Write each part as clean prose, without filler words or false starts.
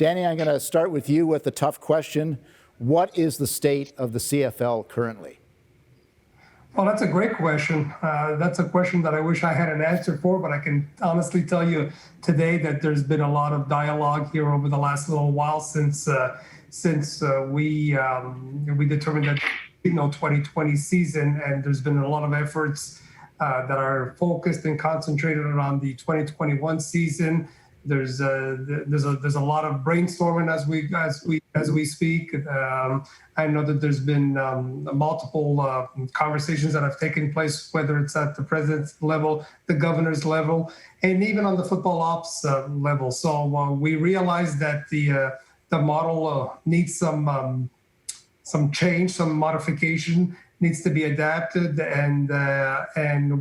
Danny, I'm going to start with you with the tough question. What is the state of the CFL currently? Well, that's a great question. That's a question that I wish I had an answer for, but I can honestly tell you today that there's been a lot of dialogue here over the last little while since we determined that 2020 season, and there's been a lot of efforts that are focused and concentrated around the 2021 season. There's a lot of brainstorming as we speak. I know that there's been multiple conversations that have taken place, whether it's at the president's level, the governor's level, and even on the football ops level. So we realize that the model needs some change, some modification, needs to be adapted, and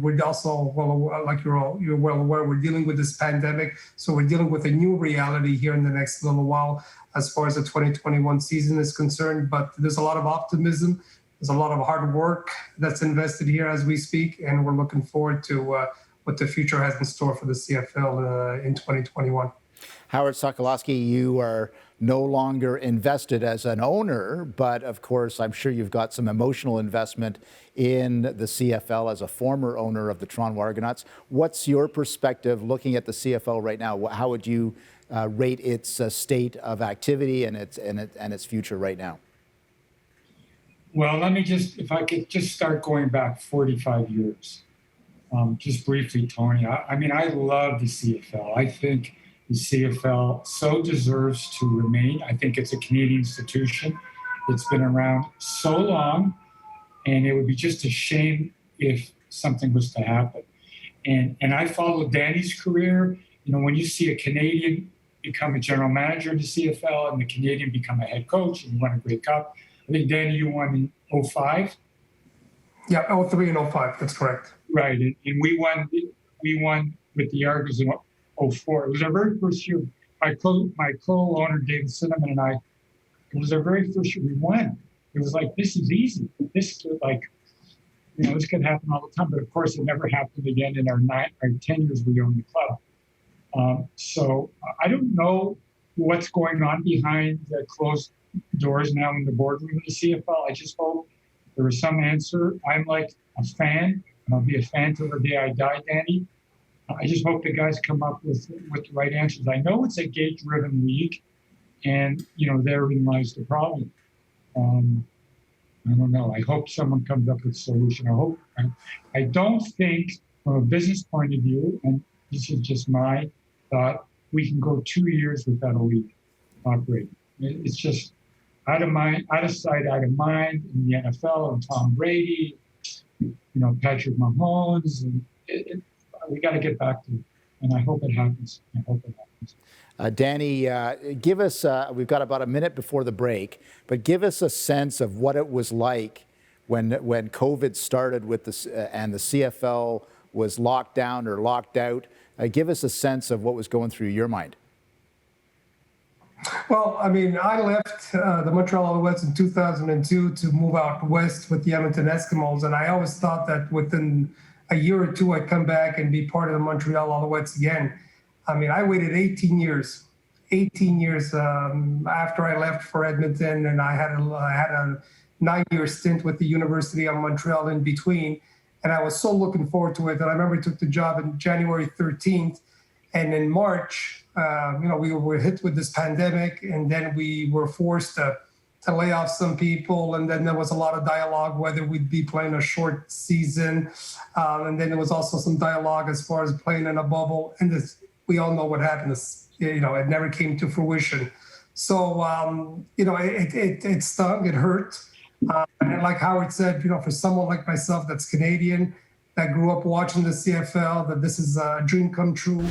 we're also, well, like you're well aware, we're dealing with this pandemic, so we're dealing with a new reality here in the next little while as far as the 2021 season is concerned. But there's a lot of optimism, there's a lot of hard work that's invested here as we speak, and we're looking forward to what the future has in store for the CFL in 2021. Howard Sokolowski, you are no longer invested as an owner, but of course, I'm sure you've got some emotional investment in the CFL as a former owner of the Toronto Argonauts. What's your perspective looking at the CFL right now? How would you rate its state of activity and its future right now? Well, let me if I could just start going back 45 years, just briefly, Tony. I love the CFL. I think the CFL so deserves to remain. I think it's a Canadian institution. It's been around so long, and it would be just a shame if something was to happen. And I followed Danny's career. When you see a Canadian become a general manager in the CFL and the Canadian become a head coach and you won a Grey Cup. I think, Danny, you won in 05? Yeah, 03 and 05, that's correct. Right, and we won with the Argos in 04. It was our very first year. My co-owner, David Cinnamon, and I, it was our very first year we won. It was like, this is easy. This could happen all the time. But of course, it never happened again in our 10 years we owned the club. So I don't know what's going on behind the closed doors now in the boardroom of the CFL. I just hope there is some answer. I'm like a fan, and I'll be a fan till the day I die, Danny. I just hope the guys come up with the right answers. I know it's a gate-driven league, and therein lies the problem. I don't know. I hope someone comes up with a solution. I don't think, from a business point of view, and this is just my thought, we can go 2 years without a league operating. It's just out of sight, out of mind in the NFL, and Tom Brady, Patrick Mahomes, and we got to get back to it, and I hope it happens. Danny, give us, we've got about a minute before the break, but give us a sense of what it was like when COVID started with this and the CFL was locked down or locked out. Give us a sense of what was going through your mind. Well, I left the Montreal Alouettes in 2002 to move out west with the Edmonton Eskimos, and I always thought that within a year or two I'd come back and be part of the Montreal Alouettes again. I waited 18 years after I left for Edmonton, and I had a 9-year stint with the University of Montreal in between, and I was so looking forward to it that I remember I took the job on January 13th, and in March, we were hit with this pandemic, and then we were forced to lay off some people, and then there was a lot of dialogue whether we'd be playing a short season, and then there was also some dialogue as far as playing in a bubble, and we all know what happened. It never came to fruition. So, it stung, it hurt. And like Howard said, for someone like myself that's Canadian, that grew up watching the CFL, that this is a dream come true.